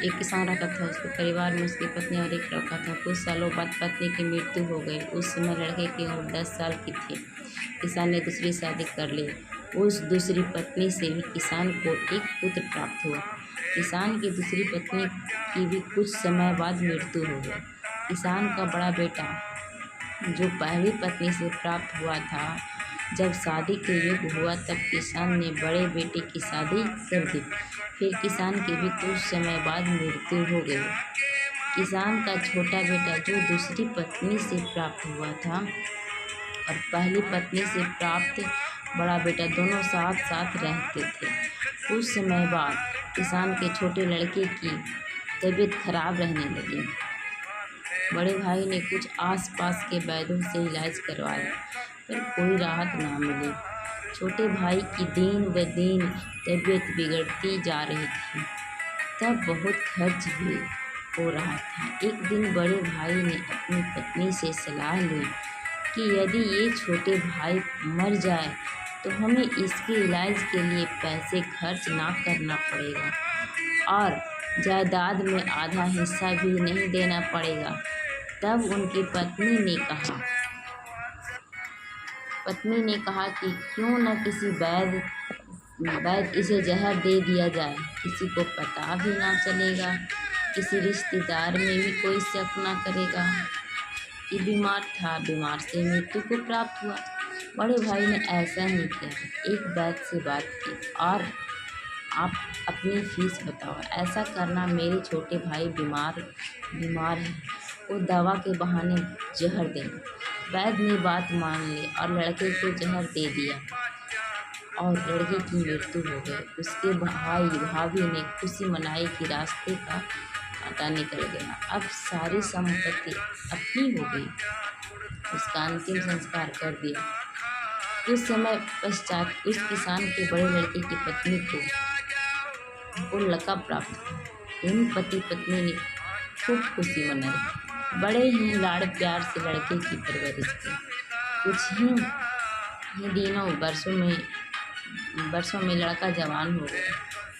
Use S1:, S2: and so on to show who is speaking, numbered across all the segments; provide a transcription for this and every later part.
S1: एक किसान रहता था, उसके परिवार में उसकी पत्नी और एक लड़का था। कुछ सालों बाद पत्नी की मृत्यु हो गई। उस समय लड़के की उम्र 10 साल की थी। किसान ने दूसरी शादी कर ली। उस दूसरी पत्नी से भी किसान को एक पुत्र प्राप्त हुआ। किसान की दूसरी पत्नी की भी कुछ समय बाद मृत्यु हो गई। किसान का बड़ा बेटा जो पहली पत्नी से प्राप्त हुआ था, जब शादी के योग्य हुआ तब किसान ने बड़े बेटे की शादी कर दी। फिर किसान की भी कुछ समय बाद मृत्यु हो गई। किसान का छोटा बेटा जो दूसरी पत्नी से प्राप्त हुआ था और पहली पत्नी से प्राप्त बड़ा बेटा दोनों साथ साथ रहते थे। कुछ समय बाद किसान के छोटे लड़के की तबीयत खराब रहने लगी। बड़े भाई ने कुछ आसपास के वैद्यों से इलाज करवाया, पर कोई राहत ना मिली। छोटे भाई की दिन ब दिन तबीयत बिगड़ती जा रही थी। तब बहुत खर्च भी हो रहा था। एक दिन बड़े भाई ने अपनी पत्नी से सलाह ली कि यदि ये छोटे भाई मर जाए तो हमें इसके इलाज के लिए पैसे खर्च ना करना पड़ेगा और जायदाद में आधा हिस्सा भी नहीं देना पड़ेगा। तब उनकी पत्नी ने कहा कि क्यों न किसी वैद्य इसे जहर दे दिया जाए, किसी को पता भी ना चलेगा, किसी रिश्तेदार में भी कोई शक ना करेगा कि बीमार था। बीमार से मृत्यु को प्राप्त हुआ। बड़े भाई ने ऐसा ही किया। एक वैद्य से बात की और आप अपनी फीस बताओ। ऐसा करना, मेरे छोटे भाई बीमार है, वो दवा के बहाने जहर देंगे। वैद्य ने बात मान ली और लड़के को जहर दे दिया और लड़के की मृत्यु हो गई। उसके भाभी ने खुशी मनाई कि रास्ते का कांटा निकल गया, अब सारी संपत्ति अपनी हो गई। उसका अंतिम संस्कार कर दिया। कुछ समय पश्चात उस किसान के बड़े लड़के की पत्नी को लड़का प्राप्त हुआ। उन पति पत्नी ने खूब खुशी मनाई। बड़े ही लाड़ प्यार से लड़के की परवरिश की। कुछ ही दिनों वर्षों में लड़का जवान हो गया।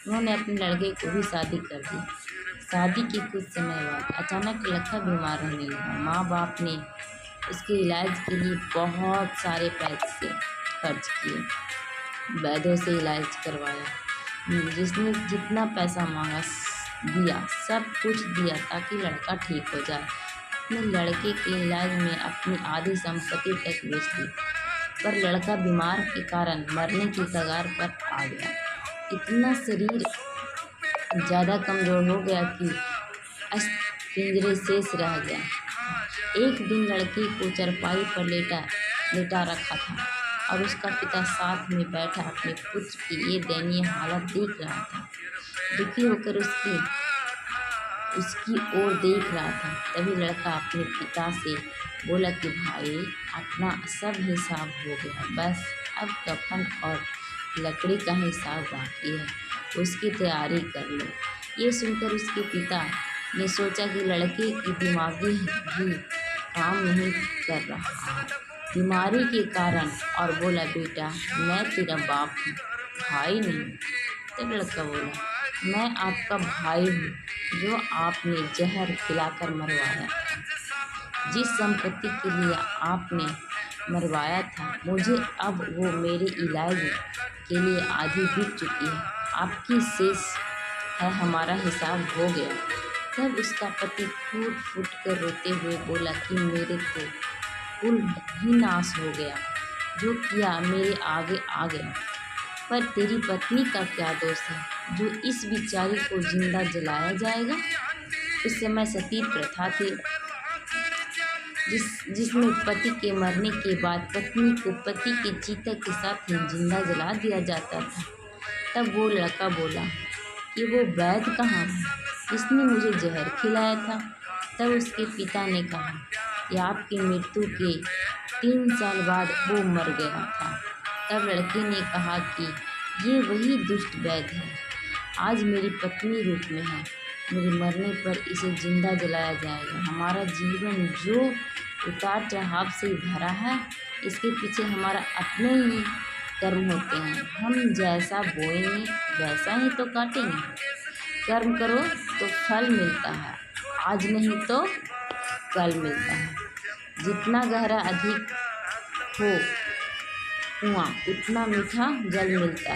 S1: उन्होंने अपने लड़के को भी शादी कर दी। शादी के कुछ समय बाद अचानक लड़का बीमार रहने लगा। माँ बाप ने उसके इलाज के लिए बहुत सारे पैसे खर्च किए, वैद्यों से इलाज करवाया, जिसने जितना पैसा मांगा दिया, सब कुछ दिया ताकि लड़का ठीक हो जाए। अपने लड़के के इलाज में अपनी आधी संपत्ति तक बेच दी, पर लड़का बीमार के कारण मरने की कगार पर आ गया। इतना शरीर ज़्यादा कमज़ोर हो गया कि अस्थिपंजर शेष रह गया। एक दिन लड़के को चारपाई पर लेटा रखा था और उसका पिता साथ में बैठा अपने पुत्र की ये दयनीय हालत देख रहा था। दुखी होकर उसकी ओर देख रहा था। तभी लड़का अपने पिता से बोला कि भाई, अपना सब हिसाब हो गया, बस अब कफन और लकड़ी का हिसाब बाकी है, उसकी तैयारी कर लो। ये सुनकर उसके पिता ने सोचा कि लड़के की दिमागी भी काम नहीं कर रहा है बीमारी के कारण, और बोला, बेटा मैं तेरा बाप हूँ, भाई नहीं। तब लड़का बोला, मैं आपका भाई हूँ जो आपने जहर खिलाकर मरवाया था। जिस संपत्ति के लिए आपने मरवाया था, मुझे अब वो मेरे इलाज के लिए आधी बिक चुकी है, आपकी शेष है, हमारा हिसाब हो गया। तब उसका पति फूट फूट कर रोते हुए बोला कि मेरे तो कुल ही नाश हो गया, जो किया मेरे आगे आ गया, पर तेरी पत्नी का क्या दोष है जो इस बेचारी को जिंदा जलाया जाएगा। उस समय सती प्रथा थी, जिसमें पति के मरने के बाद पत्नी को पति के चिता के साथ ही जिंदा जला दिया जाता था। तब वो लड़का बोला कि वो वैद्य कहाँ है, इसने मुझे जहर खिलाया था। तब उसके पिता ने कहा कि आपकी मृत्यु के 3 साल बाद वो मर गया था। तब लड़के ने कहा कि ये वही दुष्ट वैद्य है, आज मेरी पत्नी रूप में है, मेरे मरने पर इसे जिंदा जलाया जाएगा। हमारा जीवन जो उतार चढ़ाव से भरा है, इसके पीछे हमारा अपने ही कर्म होते हैं, हम जैसा बोएंगे वैसा ही तो काटेंगे। कर्म करो तो फल मिलता है, आज नहीं तो कल मिलता है। जितना गहरा अधिक हो कुआं उतना मीठा जल मिलता है।